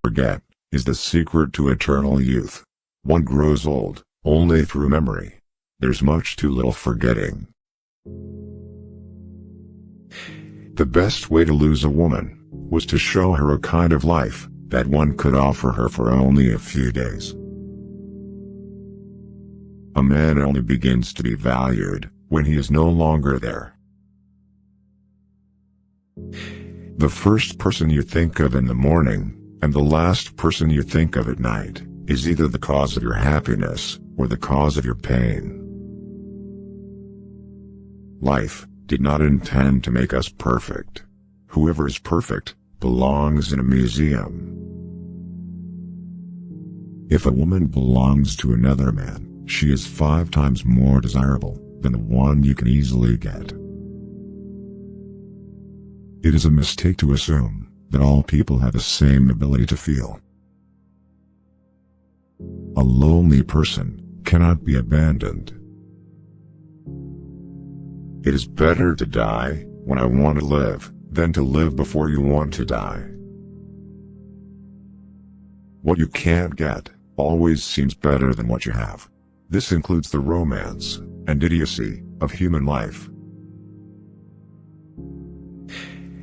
forget, is the secret to eternal youth. One grows old only through memory. There's much too little forgetting. The best way to lose a woman was to show her a kind of life that one could offer her for only a few days. A man only begins to be valued when he is no longer there. The first person you think of in the morning, and the last person you think of at night, is either the cause of your happiness, or the cause of your pain. Life did not intend to make us perfect. Whoever is perfect belongs in a museum. If a woman belongs to another man, she is 5 times more desirable than the one you can easily get. It is a mistake to assume that all people have the same ability to feel. A lonely person cannot be abandoned. It is better to die when I want to live than to live before you want to die. What you can't get always seems better than what you have. This includes the romance and idiocy of human life.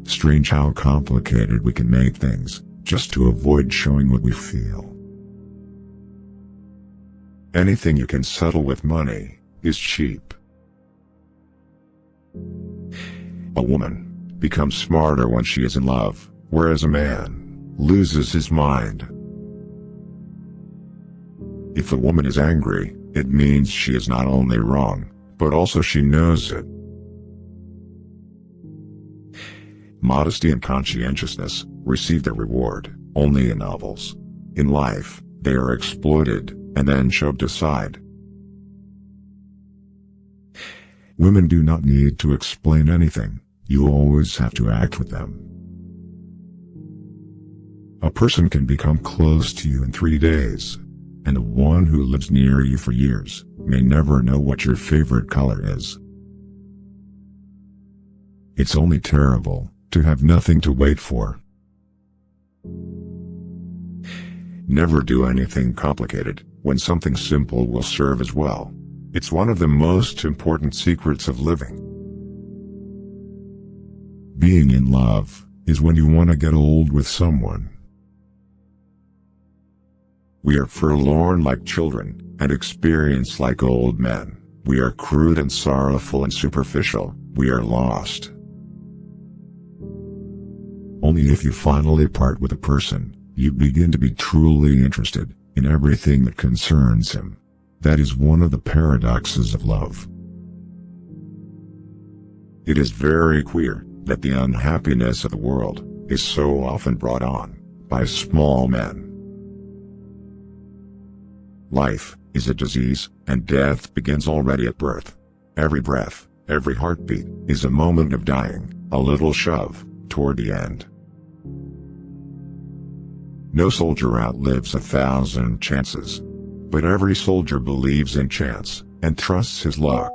Strange how complicated we can make things just to avoid showing what we feel. Anything you can settle with money is cheap. A woman becomes smarter when she is in love, whereas a man loses his mind. If a woman is angry, it means she is not only wrong, but also she knows it. Modesty and conscientiousness receive their reward only in novels. In life, they are exploited and then shoved aside. Women do not need to explain anything. You always have to act with them. A person can become close to you in 3 days, and the one who lives near you for years may never know what your favorite color is. It's only terrible to have nothing to wait for. Never do anything complicated when something simple will serve as well. It's one of the most important secrets of living. Being in love is when you want to get old with someone. We are forlorn like children, and experienced like old men. We are crude and sorrowful and superficial. We are lost. Only if you finally part with a person, you begin to be truly interested in everything that concerns him. That is one of the paradoxes of love. It is very queer that the unhappiness of the world is so often brought on by small men. Life is a disease, and death begins already at birth. Every breath, every heartbeat, is a moment of dying, a little shove toward the end. No soldier outlives 1,000 chances, but every soldier believes in chance and trusts his luck.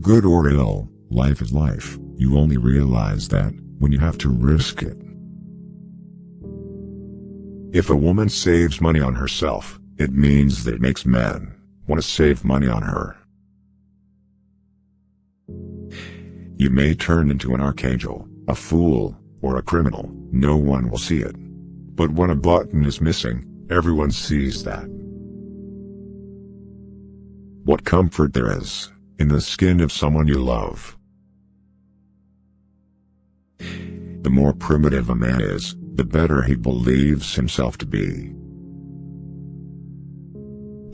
Good or ill, life is life. You only realize that when you have to risk it. If a woman saves money on herself, it means that it makes men want to save money on her. You may turn into an archangel, a fool, or a criminal. No one will see it. But when a button is missing, everyone sees that. What comfort there is in the skin of someone you love. The more primitive a man is, the better he believes himself to be.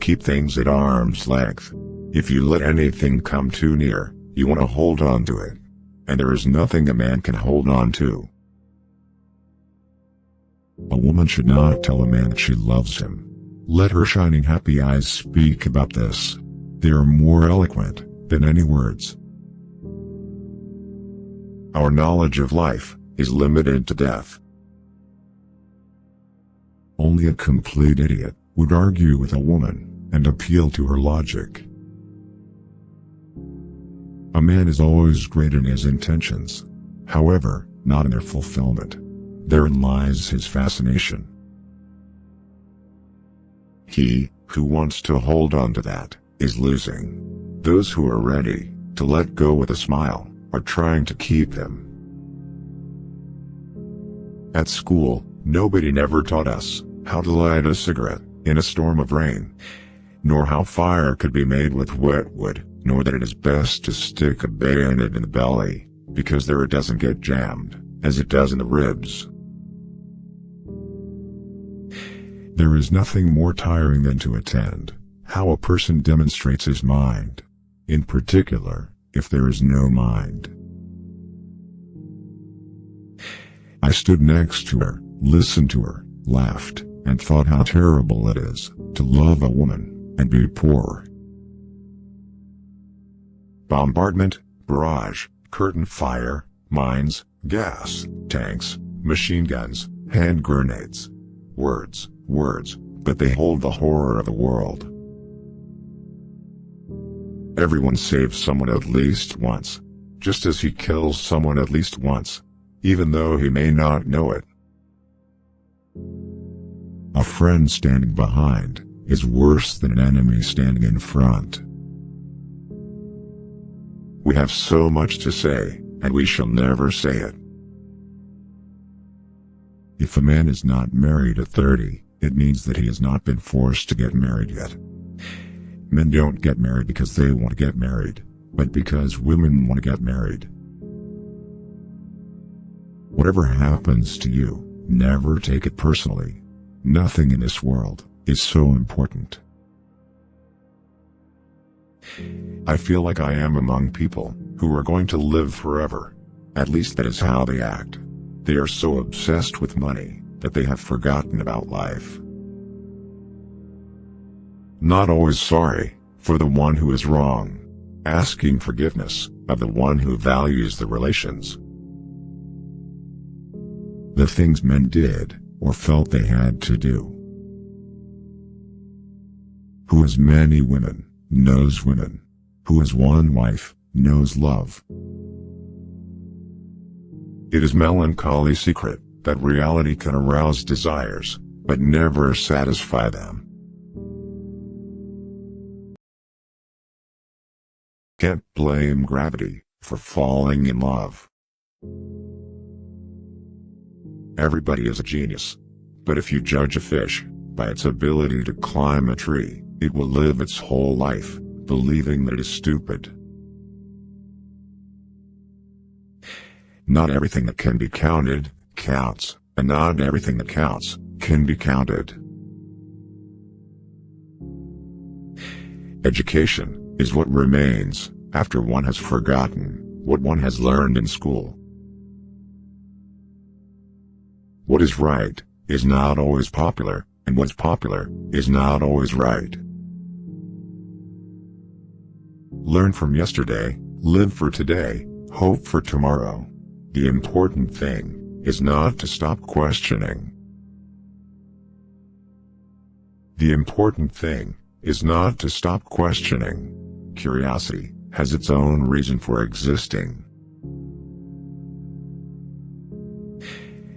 Keep things at arm's length. If you let anything come too near, you want to hold on to it. And there is nothing a man can hold on to. A woman should not tell a man that she loves him. Let her shining happy eyes speak about this. They are more eloquent than any words. Our knowledge of life is limited to death. Only a complete idiot would argue with a woman and appeal to her logic. A man is always great in his intentions, however, not in their fulfillment. Therein lies his fascination. He who wants to hold on to that is losing. Those who are ready to let go with a smile are trying to keep him. At school, nobody never taught us how to light a cigarette in a storm of rain, nor how fire could be made with wet wood, nor that it is best to stick a bayonet in the belly, because there it doesn't get jammed, as it does in the ribs. There is nothing more tiring than to attend how a person demonstrates his mind, in particular, if there is no mind. I stood next to her, listened to her, laughed, and thought how terrible it is to love a woman and be poor. Bombardment, barrage, curtain fire, mines, gas, tanks, machine guns, hand grenades. Words, words, but they hold the horror of the world. Everyone saves someone at least once, just as he kills someone at least once, even though he may not know it. A friend standing behind is worse than an enemy standing in front. We have so much to say, and we shall never say it. If a man is not married at 30, it means that he has not been forced to get married yet. Men don't get married because they want to get married, but because women want to get married. Whatever happens to you, never take it personally. Nothing in this world is so important. I feel like I am among people who are going to live forever. At least that is how they act. They are so obsessed with money that they have forgotten about life. Not always sorry for the one who is wrong, asking forgiveness of the one who values the relations. The things men did or felt they had to do. Who has many women knows women. Who has one wife knows love. It is melancholy secret that reality can arouse desires, but never satisfy them. Can't blame gravity for falling in love. Everybody is a genius, but if you judge a fish by its ability to climb a tree, it will live its whole life believing that it is stupid. Not everything that can be counted counts, and not everything that counts can be counted. Education is what remains after one has forgotten what one has learned in school. What is right is not always popular, and what's popular is not always right. Learn from yesterday, live for today, hope for tomorrow. The important thing is not to stop questioning. The important thing is not to stop questioning. Curiosity has its own reason for existing.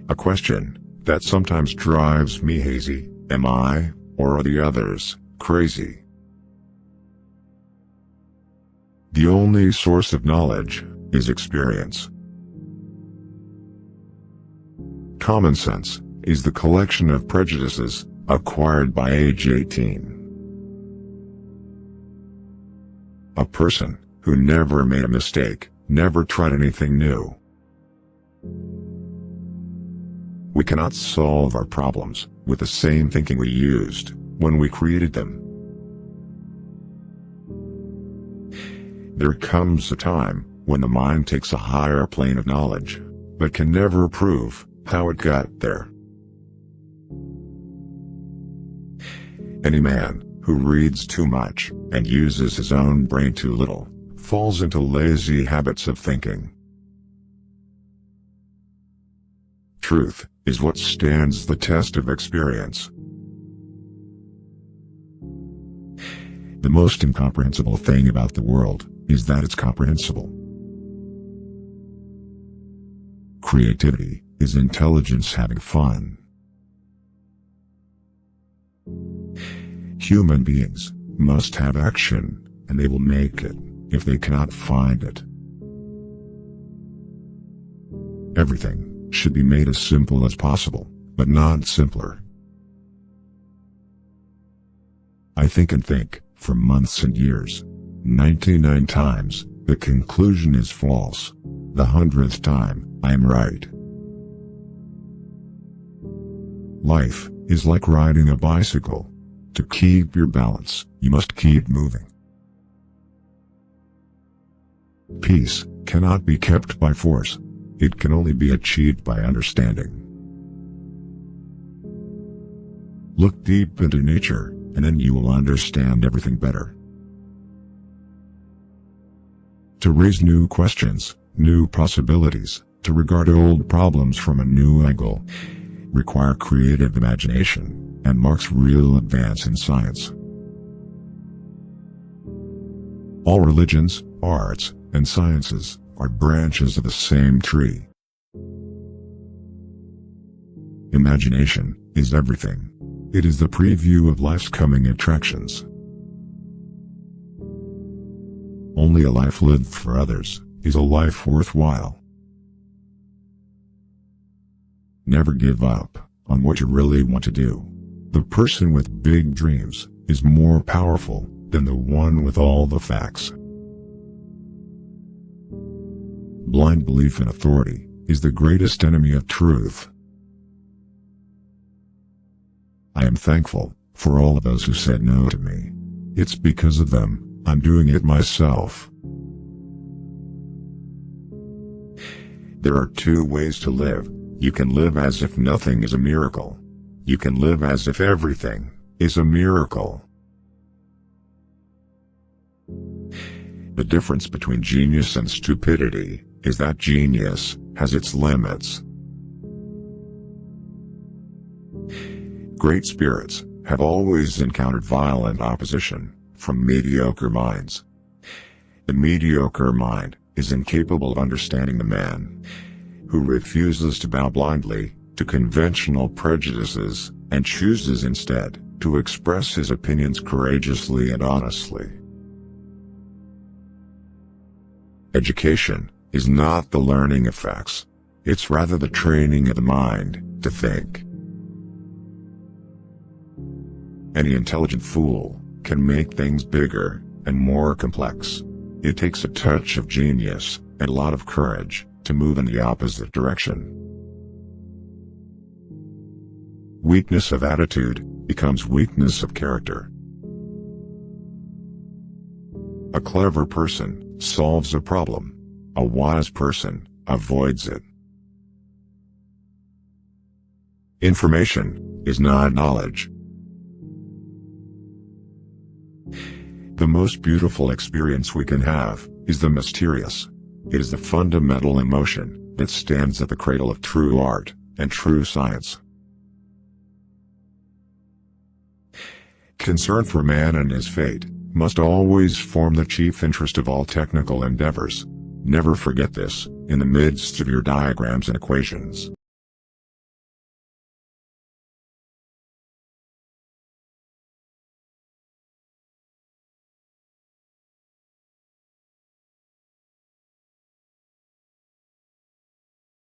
A question that sometimes drives me hazy: am I, or are the others, crazy? The only source of knowledge is experience. Common sense is the collection of prejudices acquired by age 18. A person who never made a mistake never tried anything new. We cannot solve our problems with the same thinking we used when we created them. There comes a time when the mind takes a higher plane of knowledge, but can never prove how it got there. Any man who reads too much and uses his own brain too little falls into lazy habits of thinking. Truth is what stands the test of experience. The most incomprehensible thing about the world is that it's comprehensible. Creativity is intelligence having fun. Human beings must have action, and they will make it if they cannot find it. Everything should be made as simple as possible, but not simpler. I think and think for months and years. 99 times, the conclusion is false. The 100th time, I am right. Life is like riding a bicycle. To keep your balance, you must keep moving. Peace cannot be kept by force. It can only be achieved by understanding. Look deep into nature, and then you will understand everything better. To raise new questions, new possibilities, to regard old problems from a new angle, require creative imagination, and marks real advance in science. All religions, arts, and sciences are branches of the same tree. Imagination is everything. It is the preview of life's coming attractions. Only a life lived for others is a life worthwhile. Never give up on what you really want to do. The person with big dreams is more powerful than the one with all the facts. Blind belief in authority is the greatest enemy of truth. I am thankful for all of those who said no to me. It's because of them I'm doing it myself. There are two ways to live. You can live as if nothing is a miracle. You can live as if everything is a miracle. The difference between genius and stupidity is that genius has its limits. Great spirits have always encountered violent opposition from mediocre minds. The mediocre mind is incapable of understanding the man who refuses to bow blindly to conventional prejudices and chooses instead to express his opinions courageously and honestly. Education is not the learning of facts. It's rather the training of the mind to think. Any intelligent fool can make things bigger and more complex. It takes a touch of genius and a lot of courage to move in the opposite direction. Weakness of attitude becomes weakness of character. A clever person solves a problem. A wise person avoids it. Information is not knowledge. The most beautiful experience we can have is the mysterious. It is the fundamental emotion that stands at the cradle of true art and true science. Concern for man and his fate must always form the chief interest of all technical endeavors. Never forget this, in the midst of your diagrams and equations.